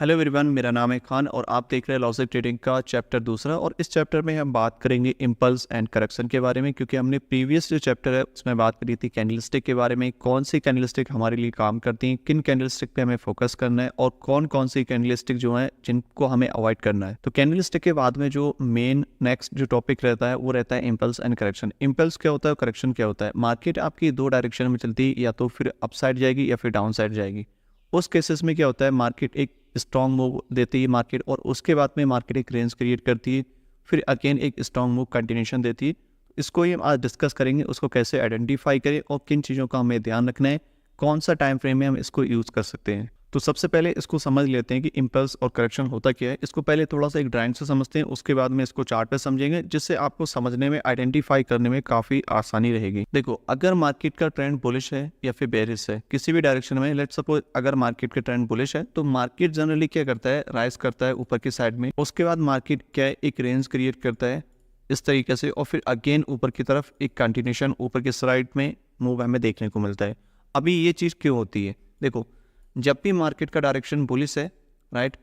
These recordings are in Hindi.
हेलो एवरीवन, मेरा नाम है खान और आप देख रहे हैं लॉजिक ट्रेडिंग का चैप्टर दूसरा। और इस चैप्टर में हम बात करेंगे इम्पल्स एंड करेक्शन के बारे में, क्योंकि हमने प्रीवियस जो चैप्टर है उसमें बात करी थी कैंडलस्टिक के बारे में, कौन सी कैंडलस्टिक हमारे लिए काम करती हैं, किन कैंडलस्टिक पे हमें फोकस करना है और कौन कौन सी कैंडलस्टिक जो है जिनको हमें अवॉइड करना है। तो कैंडलस्टिक के बाद में जो मेन नेक्स्ट जो टॉपिक रहता है वो रहता है इम्पल्स एंड करेक्शन। इम्पल्स क्या होता है, करेक्शन क्या होता है। मार्केट आपकी दो डायरेक्शन में चलती है, या तो फिर अप साइड जाएगी या फिर डाउन साइड जाएगी। उस केसेस में क्या होता है, मार्केट एक स्ट्रॉन्ग मूव देती है मार्केट, और उसके बाद में मार्केट एक रेंज क्रिएट करती है, फिर अगेन एक स्ट्रॉन्ग मूव कंटिन्यूशन देती है। इसको ही हम आज डिस्कस करेंगे, उसको कैसे आइडेंटिफाई करें और किन चीज़ों का हमें ध्यान रखना है, कौन सा टाइम फ्रेम में हम इसको यूज़ कर सकते हैं। तो सबसे पहले इसको समझ लेते हैं कि इम्पल्स और करेक्शन होता क्या है। इसको पहले थोड़ा सा एक ड्राइंग से समझते हैं, उसके बाद में इसको चार्ट पे समझेंगे, जिससे आपको समझने में, आइडेंटिफाई करने में काफ़ी आसानी रहेगी। देखो, अगर मार्केट का ट्रेंड बुलिश है या फिर बेरिश है, किसी भी डायरेक्शन में, लेट्स सपोज अगर मार्केट का ट्रेंड बुलिश है तो मार्केट जनरली क्या करता है, राइज करता है ऊपर की साइड में। उसके बाद मार्केट क्या है, एक रेंज क्रिएट करता है इस तरीके से, और फिर अगेन ऊपर की तरफ एक कंटिन्यूशन ऊपर की साइड में मूव हमें देखने को मिलता है। अभी ये चीज़ क्यों होती है, देखो, जब भी मार्केट का डायरेक्शन बुलिश है, राइट,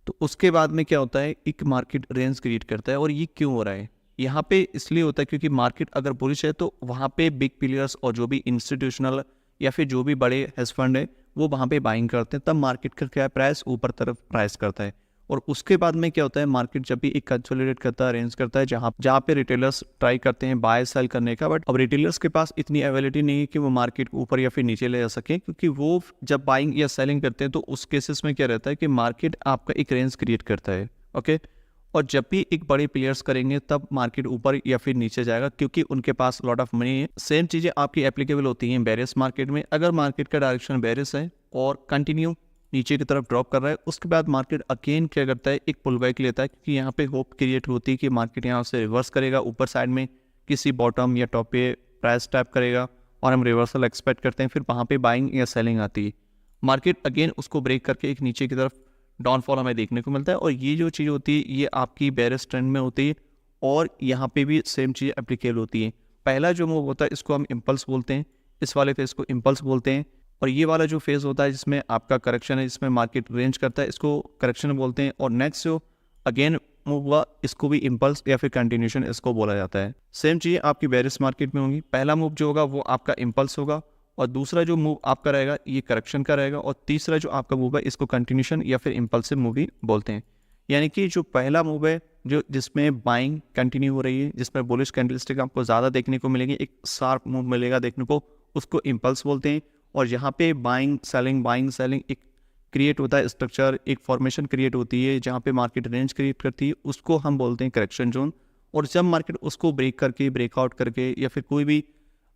तो उसके बाद में क्या होता है, एक मार्केट रेंज क्रिएट करता है। और ये क्यों हो रहा है, यहाँ पे इसलिए होता है क्योंकि मार्केट अगर बुलिश है तो वहाँ पे बिग प्लेयर्स और जो भी इंस्टीट्यूशनल या फिर जो भी बड़े हेज फंड है वो वहाँ पे बाइंग करते हैं, तब मार्केट का क्या प्राइस ऊपर तरफ प्राइस करता है। और उसके बाद में क्या होता है, मार्केट जब भी एक कंसोलिडेट करता है, रेंज करता है, जहाँ पे रिटेलर्स ट्राई करते हैं बाय सेल करने का, बट अब रिटेलर्स के पास इतनी अवेलेबिलिटी नहीं है कि वो मार्केट को ऊपर या फिर नीचे ले जा सके, क्योंकि वो जब बाइंग या सेलिंग करते हैं तो उस केसेस में क्या रहता है कि मार्केट आपका एक रेंज क्रिएट करता है, ओके। और जब भी एक बड़े प्लेयर्स करेंगे तब मार्केट ऊपर या फिर नीचे जाएगा, क्योंकि उनके पास लॉट ऑफ मनी है। सेम चीज़ें आपकी एप्लीकेबल होती हैं बेरिश मार्केट में। अगर मार्केट का डायरेक्शन बेरिश है और कंटिन्यू नीचे की तरफ ड्रॉप कर रहा है, उसके बाद मार्केट अगेन क्या करता है, एक पुल बैक लेता है, क्योंकि यहाँ पे होप क्रिएट होती है कि मार्केट यहाँ से रिवर्स करेगा, ऊपर साइड में किसी बॉटम या टॉप पे प्राइस टैप करेगा और हम रिवर्सल एक्सपेक्ट करते हैं, फिर वहाँ पे बाइंग या सेलिंग आती है। मार्केट अगेन उसको ब्रेक करके एक नीचे की तरफ डाउनफॉल हमें देखने को मिलता है। और ये जो चीज़ होती है ये आपकी बेरिश ट्रेंड में होती है, और यहाँ पे भी सेम चीज़ एप्लीकेबल होती है। पहला जो मूव होता है इसको हम इम्पल्स बोलते हैं, इस वाले फेज को इम्पल्स बोलते हैं। और ये वाला जो फेज होता है जिसमें आपका करेक्शन है, जिसमें मार्केट रेंज करता है, इसको करेक्शन बोलते हैं। और नेक्स्ट जो अगेन मूव हुआ इसको भी इम्पल्स या फिर कंटिन्यूशन इसको बोला जाता है। सेम चीज़ आपकी बेरिश मार्केट में होंगी। पहला मूव जो होगा वो आपका इम्पल्स होगा, और दूसरा जो मूव आपका रहेगा ये करेक्शन का रहेगा, और तीसरा जो आपका मूव है इसको कंटिन्यूशन या फिर इम्पल्सिव मूव भी बोलते हैं। यानी कि जो पहला मूव है जो जिसमें बाइंग कंटिन्यू हो रही है, जिसमें बुलिश कैंडलस्टिक आपको ज़्यादा देखने को मिलेंगे, एक शार्प मूव मिलेगा देखने को, उसको इम्पल्स बोलते हैं। और यहाँ पे बाइंग सेलिंग एक क्रिएट होता है स्ट्रक्चर, एक फॉर्मेशन क्रिएट होती है जहाँ पे मार्केट रेंज क्रिएट करती है, उसको हम बोलते हैं करेक्शन जोन। और जब मार्केट उसको ब्रेक करके, ब्रेकआउट करके या फिर कोई भी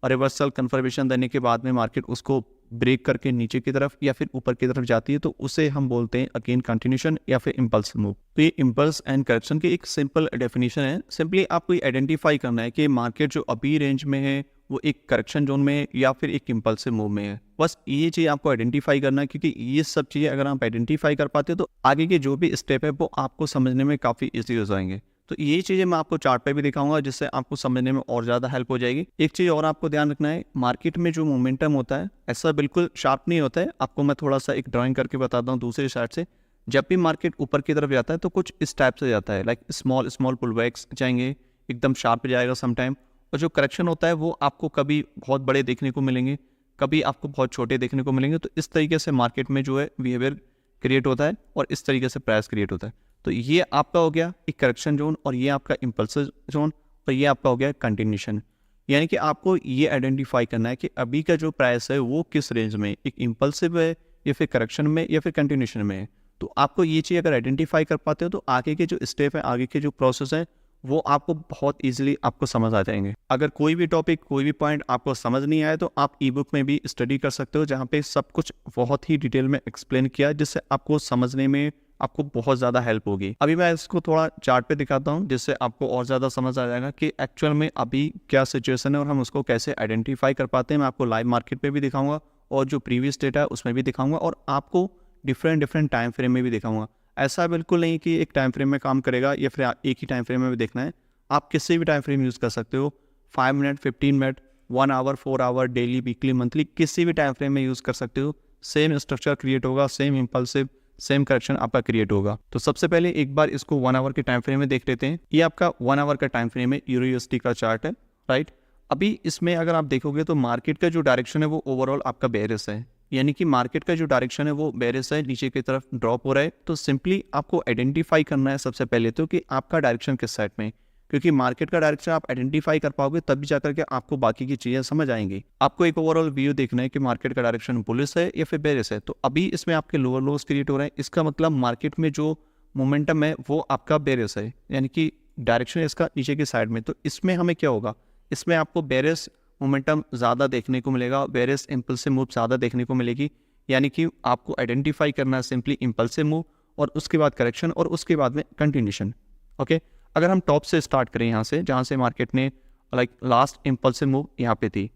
रिवर्सल कन्फर्मेशन देने के बाद में मार्केट उसको ब्रेक करके नीचे की तरफ या फिर ऊपर की तरफ जाती है, तो उसे हम बोलते हैं अगेन कंटिन्यूशन या फिर इम्पल्स मूव। तो ये इम्पल्स एंड करेक्शन की एक सिंपल डेफिनेशन है। सिंपली आपको आइडेंटिफाई करना है कि मार्केट जो अभी रेंज में है वो एक करेक्शन जोन में है या फिर एक इम्पल्सिव मूव में है। बस ये चीज़ आपको आइडेंटिफाई करना है, क्योंकि ये सब चीज़ें अगर आप आइडेंटिफाई कर पाते हो तो आगे के जो भी स्टेप है वो आपको समझने में काफ़ी ईजी हो जाएंगे। तो ये चीज़ें मैं आपको चार्ट पे भी दिखाऊंगा, जिससे आपको समझने में और ज़्यादा हेल्प हो जाएगी। एक चीज़ और आपको ध्यान रखना है, मार्केट में जो मोमेंटम होता है ऐसा बिल्कुल शार्प नहीं होता है। आपको मैं थोड़ा सा एक ड्राइंग करके बताता हूँ दूसरी साइड से। जब भी मार्केट ऊपर की तरफ जाता है तो कुछ इस टाइप से जाता है, लाइक स्मॉल स्मॉल पुल बैक्स जाएंगे, एकदम शार्प जाएगा समटाइम। और जो करेक्शन होता है वो आपको कभी बहुत बड़े देखने को मिलेंगे, कभी आपको बहुत छोटे देखने को मिलेंगे। तो इस तरीके से मार्केट में जो है बिहेवियर क्रिएट होता है और इस तरीके से प्राइस क्रिएट होता है। तो ये आपका हो गया एक करेक्शन जोन, और ये आपका इम्पल्सिव जोन, और ये आपका हो गया कंटिन्यूशन। यानी कि आपको ये आइडेंटिफाई करना है कि अभी का जो प्राइस है वो किस रेंज में, एक इम्पल्सिव है या फिर करेक्शन में या फिर कंटिन्यूशन में है। तो आपको ये चीज़ अगर आइडेंटिफाई कर पाते हो तो आगे के जो स्टेप है, आगे के जो प्रोसेस है वो आपको बहुत इजीली आपको समझ आ जाएंगे। अगर कोई भी टॉपिक, कोई भी पॉइंट आपको समझ नहीं आए तो आप ई बुक में भी स्टडी कर सकते हो, जहाँ पे सब कुछ बहुत ही डिटेल में एक्सप्लेन किया है, जिससे आपको समझने में आपको बहुत ज़्यादा हेल्प होगी। अभी मैं इसको थोड़ा चार्ट पे दिखाता हूँ, जिससे आपको और ज़्यादा समझ आ जाएगा कि एक्चुअल में अभी क्या सिचुएशन है और हम उसको कैसे आइडेंटिफाई कर पाते हैं। मैं आपको लाइव मार्केट पे भी दिखाऊंगा और जो प्रीवियस डेटा है उसमें भी दिखाऊंगा, और आपको डिफरेंट टाइम फ्रेम में भी दिखाऊंगा। ऐसा बिल्कुल नहीं कि एक टाइम फ्रेम में काम करेगा या फिर एक ही टाइम फ्रेम में भी देखना है। आप किसी भी टाइम फ्रेम यूज़ कर सकते हो, 5 minute, 15 minute, 1 hour, 4 hour, daily, weekly, monthly, किसी भी टाइम फ्रेम में यूज़ कर सकते हो। सेम स्ट्रक्चर क्रिएट होगा, सेम इम्पल्सिव, सेम करेक्शन आपका क्रिएट होगा। तो सबसे पहले एक बार इसको 1 आवर के टाइम फ्रेम में देख लेते हैं। ये आपका 1 आवर का टाइम फ्रेम है, यूरो का चार्ट है, राइट। अभी इसमें अगर आप देखोगे तो मार्केट का जो डायरेक्शन है वो ओवरऑल आपका बेयरिश है, यानी कि मार्केट का जो डायरेक्शन है वो बेयरिश है, नीचे की तरफ ड्रॉप हो रहा है। तो सिंपली आपको आइडेंटिफाई करना है सबसे पहले तो कि आपका डायरेक्शन किस साइड में, क्योंकि मार्केट का डायरेक्शन आप आइडेंटिफाई कर पाओगे तभी जाकर के आपको बाकी की चीज़ें समझ आएंगी। आपको एक ओवरऑल व्यू देखना है कि मार्केट का डायरेक्शन बुलिश है या फिर बेयरिश है। तो अभी इसमें आपके लोअर लोस क्रिएट हो रहे हैं, इसका मतलब मार्केट में जो मोमेंटम है वो आपका बेयरिश है, यानी कि डायरेक्शन इसका नीचे की साइड में। तो इसमें हमें क्या होगा, इसमें आपको बेयरिश मोमेंटम ज़्यादा देखने को मिलेगा, बेयरिश इंपल्सिव मूव ज़्यादा देखने को मिलेगी, यानी कि आपको आइडेंटिफाई करना है सिंपली इंपल्सिव मूव और उसके बाद करेक्शन और उसके बाद में कंटिन्यूशन। ओके, अगर हम टॉप से स्टार्ट करें यहाँ से, जहाँ से मार्केट ने लाइक लास्ट इंपल्सिव मूव यहाँ पे थी,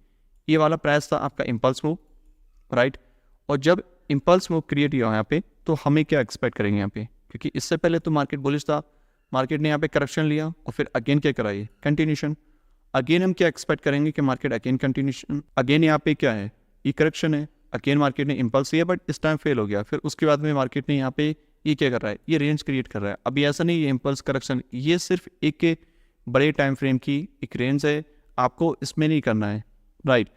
ये वाला प्राइस था आपका इंपल्स मूव, राइट। और जब इंपल्स मूव क्रिएट हुआ यहाँ पे तो हमें क्या एक्सपेक्ट करेंगे यहाँ पे, क्योंकि इससे पहले तो मार्केट बुलिश था, मार्केट ने यहाँ पे करेक्शन लिया और फिर अगेन क्या कराई, कंटिन्यूशन। अगेन हम क्या एक्सपेक्ट करेंगे कि मार्केट अगेन कंटिन्यूशन, अगेन यहाँ पे क्या है, ये करेक्शन है, अगेन मार्केट ने इंपल्स लिया बट इस टाइम फेल हो गया। फिर उसके बाद में मार्केट ने यहाँ पे ये क्या कर रहा है, ये रेंज क्रिएट कर रहा है। अभी ऐसा नहीं ये इंपल्स करेक्शन, ये सिर्फ एक बड़े टाइम फ्रेम की एक रेंज है, आपको इसमें नहीं करना है, राइट।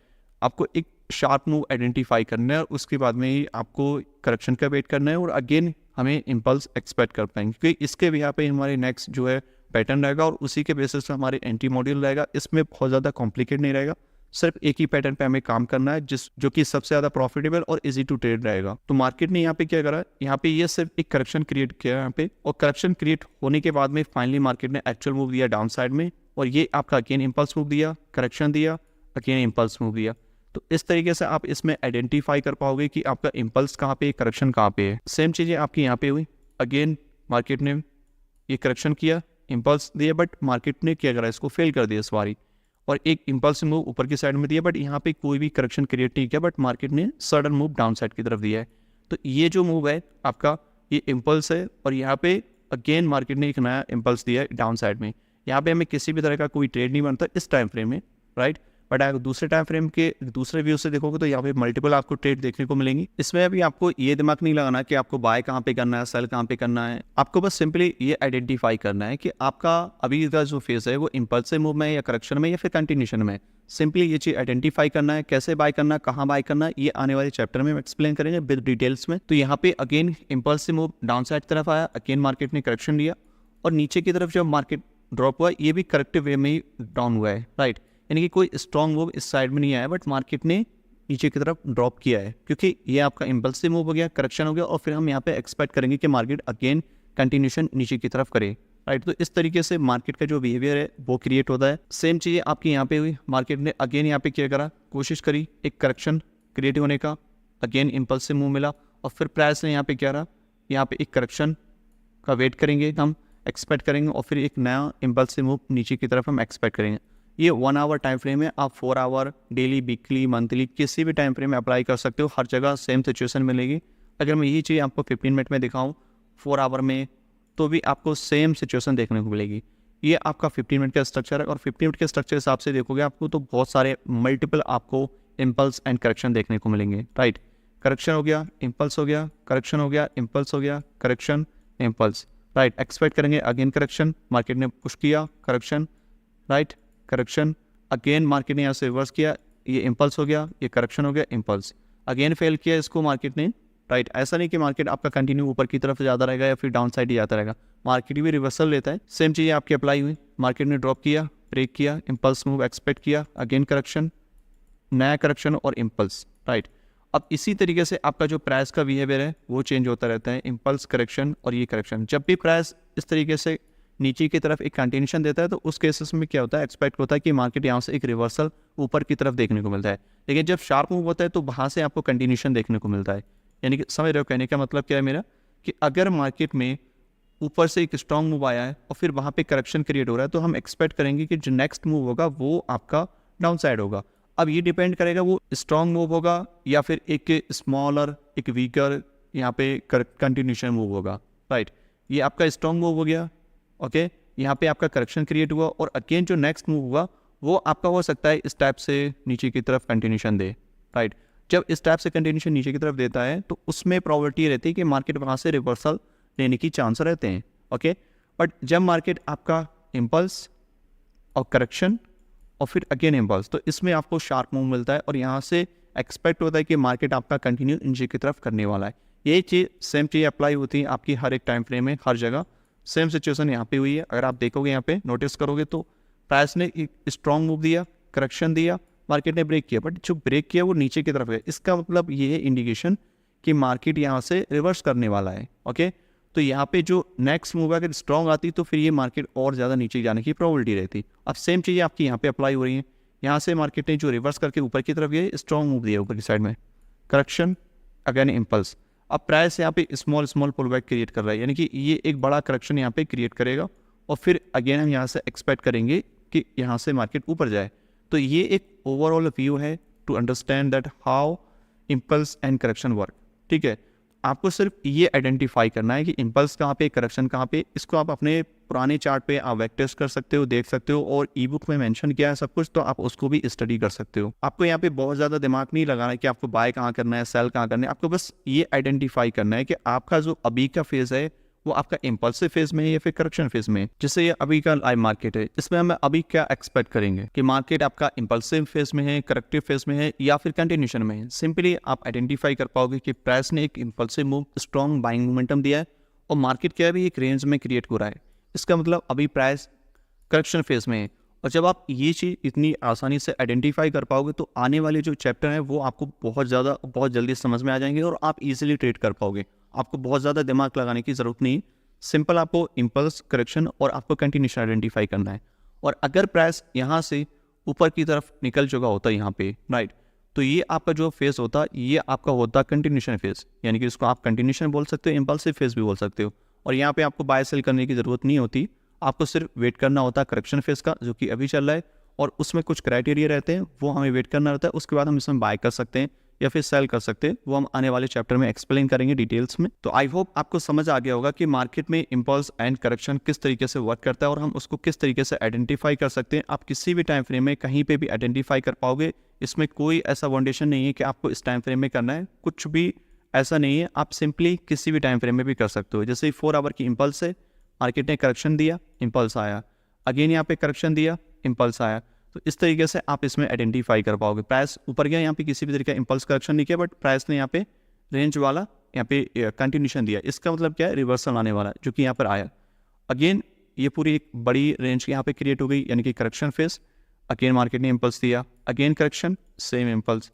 आपको एक शार्प मूव आइडेंटिफाई करना है और उसके बाद में ही आपको करेक्शन का वेट करना है और अगेन हमें इंपल्स एक्सपेक्ट कर पाएंगे, क्योंकि इसके भी यहाँ पे हमारे नेक्स्ट जो है पैटर्न रहेगा और उसी के बेसिस पे हमारे एंटी मॉड्यूल रहेगा। इसमें बहुत ज़्यादा कॉम्प्लिकेट नहीं रहेगा, सिर्फ एक ही पैटर्न पे हमें काम करना है जो कि सबसे ज़्यादा प्रॉफिटेबल और इजी टू ट्रेड रहेगा। तो मार्केट ने यहाँ पे क्या करा, यहाँ पे ये सिर्फ एक करेक्शन क्रिएट किया यहाँ पे, और करेक्शन क्रिएट होने के बाद में फाइनली मार्केट ने एक्चुअल मूव दिया डाउन साइड में, और ये आपका अगेन इंपल्स मूव दिया, करेक्शन दिया, अगेन इंपल्स मूव दिया। तो इस तरीके से आप इसमें आइडेंटिफाई कर पाओगे कि आपका इंपल्स कहाँ पे, करेक्शन कहाँ पे है। सेम चीज़ें आपकी यहाँ पे हुई, अगेन मार्केट ने ये करेक्शन किया, इंपल्स दिया, बट मार्केट ने क्या करा, इसको फेल कर दिया इस बारी, और एक इंपल्स मूव ऊपर की साइड में दिया, बट यहाँ पे कोई भी करेक्शन क्रिएट नहीं किया, बट मार्केट ने सडन मूव डाउन साइड की तरफ दिया है। तो ये जो मूव है आपका, ये इंपल्स है, और यहाँ पे अगेन मार्केट ने एक नया इंपल्स दिया है डाउन साइड में। यहाँ पे हमें किसी भी तरह का कोई ट्रेड नहीं बनता इस टाइम फ्रेम में, राइट। बट अगर दूसरे टाइम फ्रेम के दूसरे व्यू से देखोगे तो यहाँ पे मल्टीपल आपको ट्रेड देखने को मिलेंगी। इसमें अभी आपको ये दिमाग नहीं लगाना कि आपको बाय कहाँ पे करना है, सेल कहाँ पे करना है। आपको बस सिंपली ये आइडेंटिफाई करना है कि आपका अभी का जो फेज है वो इंपल्सिव मूव में या करेक्शन में या फिर कंटिन्यूशन में। सिंपली ये चीज आइडेंटिफाई करना है, कैसे बाय करना है, कहाँ बाय करना है, ये आने वाले चैप्टर में हम एक्सप्लेन करेंगे विद डिटेल्स में। तो यहाँ पे again impulsive move down side तरफ आया, अगेन मार्केट ने करेक्शन लिया, और नीचे की तरफ जब मार्केट ड्रॉप हुआ ये भी करेक्टिव वे में ही डाउन हुआ है, राइट। यानी कि कोई स्ट्रॉन्ग मूव इस साइड में नहीं आया, बट मार्केट ने नीचे की तरफ ड्रॉप किया है, क्योंकि ये आपका इंपल्सिव मूव हो गया, करेक्शन हो गया, और फिर हम यहाँ पे एक्सपेक्ट करेंगे कि मार्केट अगेन कंटिन्यूशन नीचे की तरफ करे, राइट। तो इस तरीके से मार्केट का जो बिहेवियर है वो क्रिएट होता है। सेम चीज़ें आपकी यहाँ पे हुई, मार्केट ने अगेन यहाँ पे क्या करा, कोशिश करी एक करेक्शन क्रिएट होने का, अगेन इंपल्सिव मूव मिला, और फिर प्राइस ने यहाँ पे क्या रहा, यहाँ पे एक करेक्शन का वेट करेंगे, हम एक्सपेक्ट करेंगे, और फिर एक नया इंपल्सिव मूव नीचे की तरफ हम एक्सपेक्ट करेंगे। ये 1 आवर टाइम फ्रेम है, आप 4 आवर डेली, वीकली, मंथली किसी भी टाइम फ्रेम में अप्लाई कर सकते हो, हर जगह सेम सिचुएशन मिलेगी। अगर मैं यही चीज़ आपको 15 मिनट में दिखाऊं 4 आवर में, तो भी आपको सेम सिचुएशन देखने को मिलेगी। ये आपका 15 मिनट का स्ट्रक्चर है, और 15 मिनट के स्ट्रक्चर हिसाब से देखोगे आपको तो बहुत सारे मल्टीपल आपको इम्पल्स एंड करेक्शन देखने को मिलेंगे, राइट। करेक्शन हो गया, इम्पल्स हो गया, करेक्शन हो गया, इम्पल्स हो गया, करेक्शन, इम्पल्स, राइट। एक्सपेक्ट करेंगे अगेन करेक्शन, मार्केट ने पुश किया, correction, right, correction, again market ने यहाँ से रिवर्स किया, ये इम्पल्स हो गया, ये करेक्शन हो गया, इम्पल्स, अगेन फेल किया इसको मार्केट ने, राइट। ऐसा नहीं कि मार्केट आपका कंटिन्यू ऊपर की तरफ ज़्यादा रहेगा या फिर डाउन साइड ही जाता रहेगा, मार्केट भी रिवर्सल लेता है। सेम चीज़ें आपकी अप्लाई हुई, मार्केट ने ड्रॉप किया, ब्रेक किया, इम्पल्स मूव एक्सपेक्ट किया, अगेन करेक्शन, नया करेक्शन और इम्पल्स, राइट। अब इसी तरीके से आपका जो प्राइस का बिहेवियर है वो चेंज होता रहता है, इम्पल्स, करेक्शन और ये करेक्शन। जब भी प्राइस इस तरीके से नीचे की तरफ एक कंटिन्यूशन देता है तो उस केसेस में क्या होता है, एक्सपेक्ट होता है कि मार्केट यहाँ से एक रिवर्सल ऊपर की तरफ देखने को मिलता है। लेकिन जब शार्प मूव होता है तो वहाँ से आपको कंटिन्यूशन देखने को मिलता है। यानी कि समझ रहे हो कहने का मतलब क्या है मेरा, कि अगर मार्केट में ऊपर से एक स्ट्रॉन्ग मूव आया है और फिर वहाँ पे करेक्शन क्रिएट हो रहा है तो हम एक्सपेक्ट करेंगे कि जो नेक्स्ट मूव होगा वो आपका डाउन साइड होगा। अब ये डिपेंड करेगा वो स्ट्रॉन्ग मूव होगा या फिर एक स्मॉलर, एक वीकर यहाँ पे कंटिन्यूशन मूव होगा, राइट। ये आपका स्ट्रॉन्ग मूव हो गया, ओके, यहाँ पे आपका करेक्शन क्रिएट हुआ, और अगेन जो नेक्स्ट मूव हुआ वो आपका हो सकता है इस टाइप से नीचे की तरफ कंटिन्यूशन दे, राइट। जब इस टाइप से कंटिन्यूशन नीचे की तरफ देता है तो उसमें प्रोबेबिलिटी रहती है कि मार्केट वहाँ से रिवर्सल लेने की चांस रहते हैं, ओके। बट जब मार्केट आपका इम्पल्स और करेक्शन और फिर अगेन इम्पल्स, तो इसमें आपको शार्प मूव मिलता है और यहाँ से एक्सपेक्ट होता है कि मार्केट आपका कंटिन्यू नीचे की तरफ करने वाला है। ये चीज़ सेम चीज़ अप्लाई होती है आपकी हर एक टाइम फ्रेम में, हर जगह सेम सिचुएशन यहाँ पे हुई है। अगर आप देखोगे यहाँ पे नोटिस करोगे तो प्राइस ने एक स्ट्रॉन्ग मूव दिया, करेक्शन दिया, मार्केट ने ब्रेक किया, बट जो ब्रेक किया वो नीचे की तरफ है। इसका मतलब ये है इंडिकेशन कि मार्केट यहाँ से रिवर्स करने वाला है, ओके। तो यहाँ पे जो नेक्स्ट मूव अगर स्ट्रॉन्ग आती तो फिर ये मार्केट और ज़्यादा नीचे जाने की प्रोबेबिलिटी रहती। अब सेम चीज़ें आपकी यहाँ पे अप्लाई हो रही हैं। यहाँ से मार्केट ने जो रिवर्स करके ऊपर की तरफ गया, स्ट्रॉन्ग मूव दिया ऊपर की साइड में, करेक्शन अगेन इम्पल्स। अब प्राइस यहाँ पे स्मॉल पुल बैक क्रिएट कर रहा है, यानी कि ये एक बड़ा करेक्शन यहाँ पे क्रिएट करेगा और फिर अगेन हम यहाँ से एक्सपेक्ट करेंगे कि यहाँ से मार्केट ऊपर जाए। तो ये एक ओवरऑल व्यू है to understand that how impulse and correction work, ठीक है। आपको सिर्फ ये आइडेंटिफाई करना है कि इम्पल्स कहाँ पे, करेक्शन कहाँ पे। इसको आप अपने पुराने चार्ट पे आप बैक टेस्ट कर सकते हो, देख सकते हो, और ई बुक में मेंशन किया है सब कुछ, तो आप उसको भी स्टडी कर सकते हो। आपको यहाँ पे बहुत ज़्यादा दिमाग नहीं लगाना है कि आपको बाय कहाँ करना है, सेल कहाँ करना है। आपको बस ये आइडेंटिफाई करना है कि आपका जो अभी का फेज है वो आपका इम्पल्सिव फेज में है या फिर करेक्शन फेज में। जैसे ये अभी का लाइव मार्केट है, इसमें हम अभी क्या एक्सपेक्ट करेंगे कि मार्केट आपका इम्पल्सिव फेज में है, करेक्टिव फेज में है या फिर कंटिन्यूशन में है। सिंपली आप आइडेंटिफाई कर पाओगे कि प्राइस ने एक impulsive move, strong buying momentum दिया है और मार्केट क्या भी एक रेंज में क्रिएट हो रहा है। इसका मतलब अभी प्राइस करेक्शन फेज में है। और जब आप ये चीज़ इतनी आसानी से आइडेंटिफाई कर पाओगे तो आने वाले जो चैप्टर हैं वो आपको बहुत जल्दी समझ में आ जाएंगे और आप इजीली ट्रेड कर पाओगे। आपको बहुत ज़्यादा दिमाग लगाने की ज़रूरत नहीं, सिंपल आपको इम्पल्स, करेक्शन और आपको कंटिन्यूशन आइडेंटिफाई करना है। और अगर प्राइस यहाँ से ऊपर की तरफ निकल चुका होता है यहाँ पे, राइट, तो ये आपका जो फेज होता ये आपका होता कंटिन्यूशन फेज, यानी कि इसको आप कंटिन्यूशन बोल सकते हो, इम्पल्सिव फेज भी बोल सकते हो। और यहाँ पे आपको बाय सेल करने की ज़रूरत नहीं होती, आपको सिर्फ वेट करना होता है करेक्शन फेज का जो कि अभी चल रहा है, और उसमें कुछ क्राइटेरिया रहते हैं वो हमें वेट करना रहता है। उसके बाद हम इसमें बाय कर सकते हैं या फिर सेल कर सकते हैं, वो हम आने वाले चैप्टर में एक्सप्लेन करेंगे डिटेल्स में। तो आई होप आपको समझ आ गया होगा कि मार्केट में इम्पल्स एंड करेक्शन किस तरीके से वर्क करता है और हम उसको किस तरीके से आइडेंटिफाई कर सकते हैं। आप किसी भी टाइम फ्रेम में कहीं पे भी आइडेंटिफाई कर पाओगे, इसमें कोई ऐसा फाउंडेशन नहीं है कि आपको इस टाइम फ्रेम में करना है, कुछ भी ऐसा नहीं है। आप सिंपली किसी भी टाइम फ्रेम में भी कर सकते हो। जैसे 4 आवर की इम्पल्स है, मार्केट ने करेक्शन दिया, इम्पल्स आया, अगेन यहाँ पे करेक्शन दिया, इम्पल्स आया, तो इस तरीके से आप इसमें आइडेंटिफाई कर पाओगे। प्राइस ऊपर गया, यहाँ पे किसी भी तरीके का इम्पल्स करेक्शन नहीं किया, बट प्राइस ने यहाँ पे रेंज वाला यहाँ पे कंटिन्यूशन दिया। इसका मतलब क्या है, रिवर्सल आने वाला है, जो कि यहाँ पर आया। अगेन ये पूरी एक बड़ी रेंज यहाँ पे क्रिएट हो गई, यानी कि करेक्शन फेज। अगेन मार्केट ने इम्पल्स दिया, अगेन करेक्शन, सेम इम्पल्स।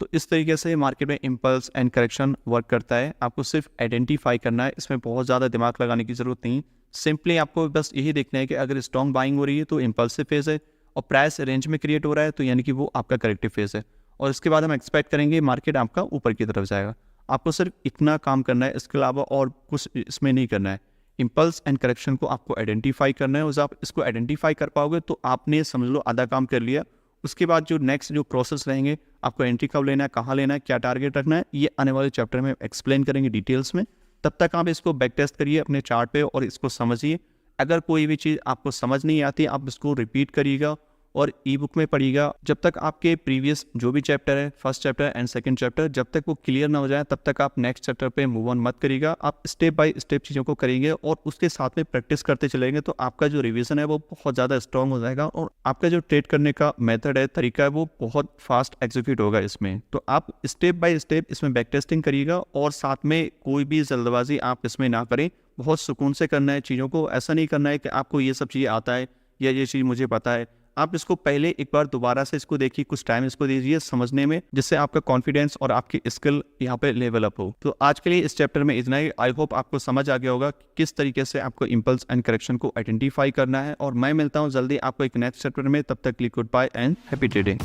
तो इस तरीके से मार्केट में इम्पल्स एंड करेक्शन वर्क करता है। आपको सिर्फ आइडेंटिफाई करना है, इसमें बहुत ज़्यादा दिमाग लगाने की ज़रूरत नहीं। सिंपली आपको बस यही देखना है कि अगर स्ट्रॉन्ग बाइंग हो रही है तो इम्पल्सिव फेज है, और प्राइस रेंज में क्रिएट हो रहा है तो यानी कि वो आपका करेक्टिव फेज है। और इसके बाद हम एक्सपेक्ट करेंगे मार्केट आपका ऊपर की तरफ जाएगा। आपको सिर्फ इतना काम करना है, इसके अलावा और कुछ इसमें नहीं करना है। इम्पल्स एंड करेक्शन को आपको आइडेंटिफाई करना है, और आप इसको आइडेंटिफाई कर पाओगे तो आपने समझ लो आधा काम कर लिया। उसके बाद जो नेक्स्ट जो प्रोसेस रहेंगे, आपको एंट्री कब लेना है, कहाँ लेना है, क्या टारगेट रखना है, ये आने वाले चैप्टर में एक्सप्लेन करेंगे डिटेल्स में। तब तक आप इसको बैक टेस्ट करिए अपने चार्ट पे और इसको समझिए। अगर कोई भी चीज़ आपको समझ नहीं आती, आप इसको रिपीट करिएगा और ई बुक में पढ़िएगा। जब तक आपके प्रीवियस जो भी चैप्टर है, first chapter and second chapter, जब तक वो क्लियर ना हो जाए तब तक आप नेक्स्ट चैप्टर पे मूव ऑन मत करिएगा। आप स्टेप बाय स्टेप चीज़ों को करेंगे और उसके साथ में प्रैक्टिस करते चलेंगे तो आपका जो रिवीजन है वो बहुत ज़्यादा स्ट्रॉन्ग हो जाएगा, और आपका जो ट्रेड करने का मेथड है, तरीका है, वो बहुत फास्ट एग्जीक्यूट होगा इसमें। तो आप स्टेप बाय स्टेप इसमें बैक टेस्टिंग करिएगा और साथ में कोई भी जल्दबाजी आप इसमें ना करें। बहुत सुकून से करना है चीज़ों को, ऐसा नहीं करना है कि आपको ये सब चीज़ें आता है या ये चीज़ मुझे पता है। आप इसको पहले एक बार दोबारा से इसको देखिए, कुछ टाइम इसको दीजिए समझने में, जिससे आपका कॉन्फिडेंस और आपकी स्किल यहाँ पे लेवल अप हो। तो आज के लिए इस चैप्टर में इतना ही। आई होप आपको समझ आ गया होगा किस तरीके से आपको इम्पल्स एंड करेक्शन को आइडेंटिफाई करना है, और मैं मिलता हूँ जल्दी आपको एक नेक्स्ट चैप्टर में। तब तक goodbye and happy trading.